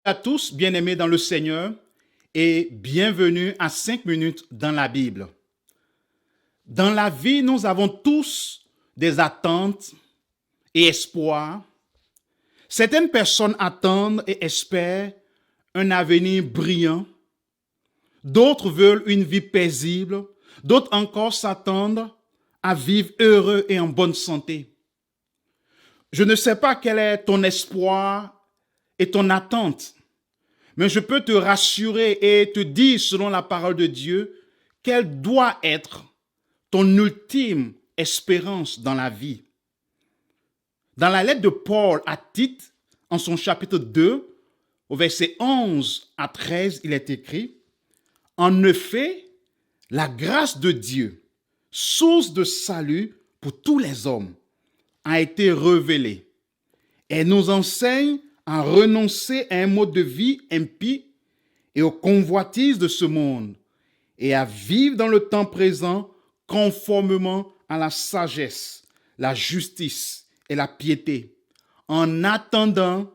À tous, bien-aimés dans le Seigneur, et bienvenue à 5 minutes dans la Bible. Dans la vie, nous avons tous des attentes et espoirs. Certaines personnes attendent et espèrent un avenir brillant. D'autres veulent une vie paisible. D'autres encore s'attendent à vivre heureux et en bonne santé. Je ne sais pas quel est ton espoir et ton attente, mais je peux te rassurer et te dire, selon la parole de Dieu, quelle doit être ton ultime espérance dans la vie. Dans la lettre de Paul à Tite, en son chapitre 2, au verset 11 à 13, il est écrit « En effet, la grâce de Dieu, source de salut pour tous les hommes, a été révélée. Elle nous enseigne à renoncer à un mode de vie impie et aux convoitises de ce monde et à vivre dans le temps présent conformément à la sagesse, la justice et la piété, en attendant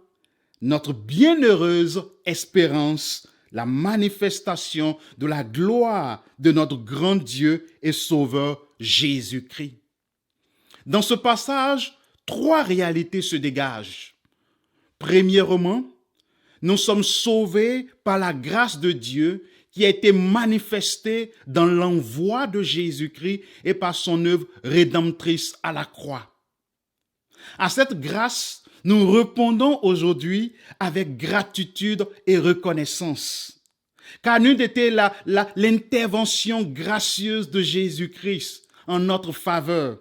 notre bienheureuse espérance, la manifestation de la gloire de notre grand Dieu et Sauveur Jésus-Christ. » Dans ce passage, 3 réalités se dégagent. Premièrement, nous sommes sauvés par la grâce de Dieu qui a été manifestée dans l'envoi de Jésus-Christ et par son œuvre rédemptrice à la croix. À cette grâce, nous répondons aujourd'hui avec gratitude et reconnaissance. Car n'eût été l'intervention gracieuse de Jésus-Christ en notre faveur,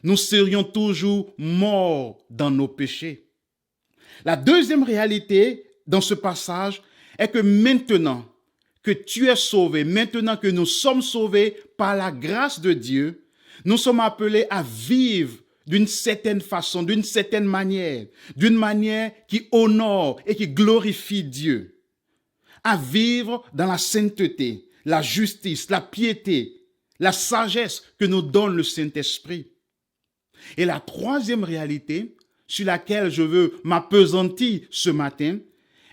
nous serions toujours morts dans nos péchés. La deuxième réalité dans ce passage est que maintenant que tu es sauvé, maintenant que nous sommes sauvés par la grâce de Dieu, nous sommes appelés à vivre d'une certaine façon, d'une certaine manière, d'une manière qui honore et qui glorifie Dieu, à vivre dans la sainteté, la justice, la piété, la sagesse que nous donne le Saint-Esprit. Et la troisième réalité sur laquelle je veux m'appesantir ce matin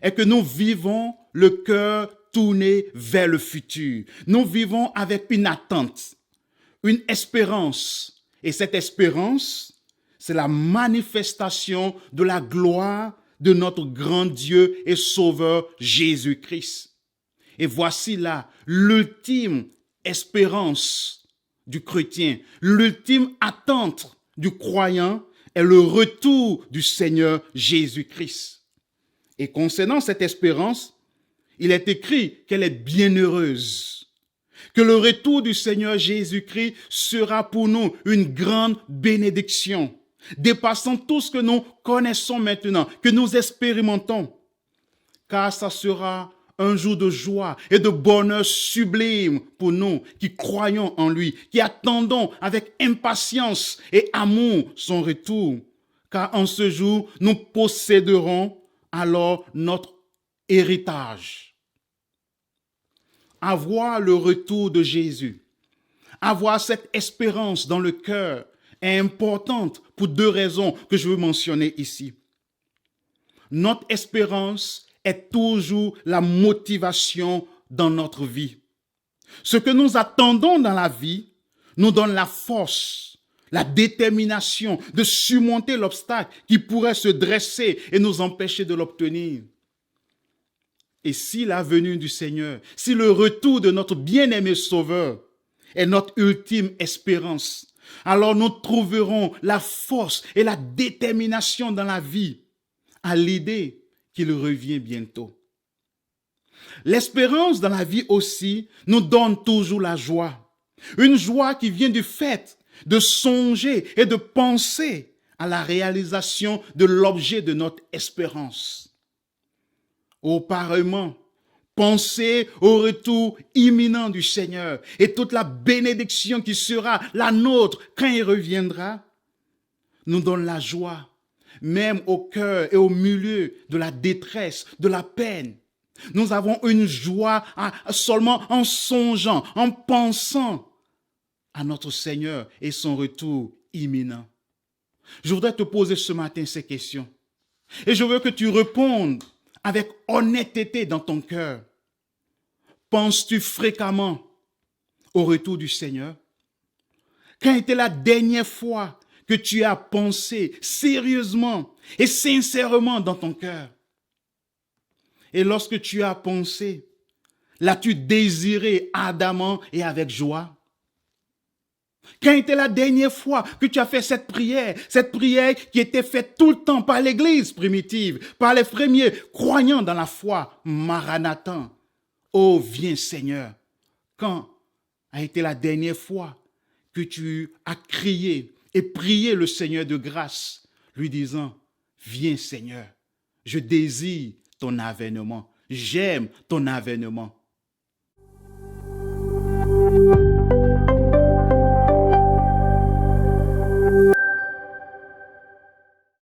est que nous vivons le cœur tourné vers le futur. Nous vivons avec une attente, une espérance. Et cette espérance, c'est la manifestation de la gloire de notre grand Dieu et Sauveur Jésus-Christ. Et voici là l'ultime espérance du chrétien, l'ultime attente du croyant est le retour du Seigneur Jésus-Christ. Et concernant cette espérance, il est écrit qu'elle est bienheureuse, que le retour du Seigneur Jésus-Christ sera pour nous une grande bénédiction, dépassant tout ce que nous connaissons maintenant, que nous expérimentons, car ça sera un jour de joie et de bonheur sublime pour nous qui croyons en lui, qui attendons avec impatience et amour son retour. Car en ce jour, nous posséderons alors notre héritage. Avoir le retour de Jésus, avoir cette espérance dans le cœur est importante pour 2 raisons que je veux mentionner ici. Notre espérance est toujours la motivation dans notre vie. Ce que nous attendons dans la vie nous donne la force, la détermination de surmonter l'obstacle qui pourrait se dresser et nous empêcher de l'obtenir. Et si la venue du Seigneur, si le retour de notre bien-aimé Sauveur est notre ultime espérance, alors nous trouverons la force et la détermination dans la vie à l'idée qu'il revient bientôt. L'espérance dans la vie aussi nous donne toujours la joie. Une joie qui vient du fait de songer et de penser à la réalisation de l'objet de notre espérance. Auparavant, penser au retour imminent du Seigneur et toute la bénédiction qui sera la nôtre quand il reviendra, nous donne la joie, même au cœur et au milieu de la détresse, de la peine. Nous avons une joie seulement en songeant, en pensant à notre Seigneur et son retour imminent. Je voudrais te poser ce matin ces questions. Et je veux que tu répondes avec honnêteté dans ton cœur, penses-tu fréquemment au retour du Seigneur? Quand était la dernière fois que tu as pensé sérieusement et sincèrement dans ton cœur? Et lorsque tu as pensé, l'as-tu désiré ardemment et avec joie? Quand était la dernière fois que tu as fait cette prière qui était faite tout le temps par l'Église primitive, par les premiers croyants dans la foi, Maranatha, oh viens Seigneur. Quand a été la dernière fois que tu as crié et prié le Seigneur de grâce, lui disant, viens Seigneur, je désire ton avènement, j'aime ton avènement.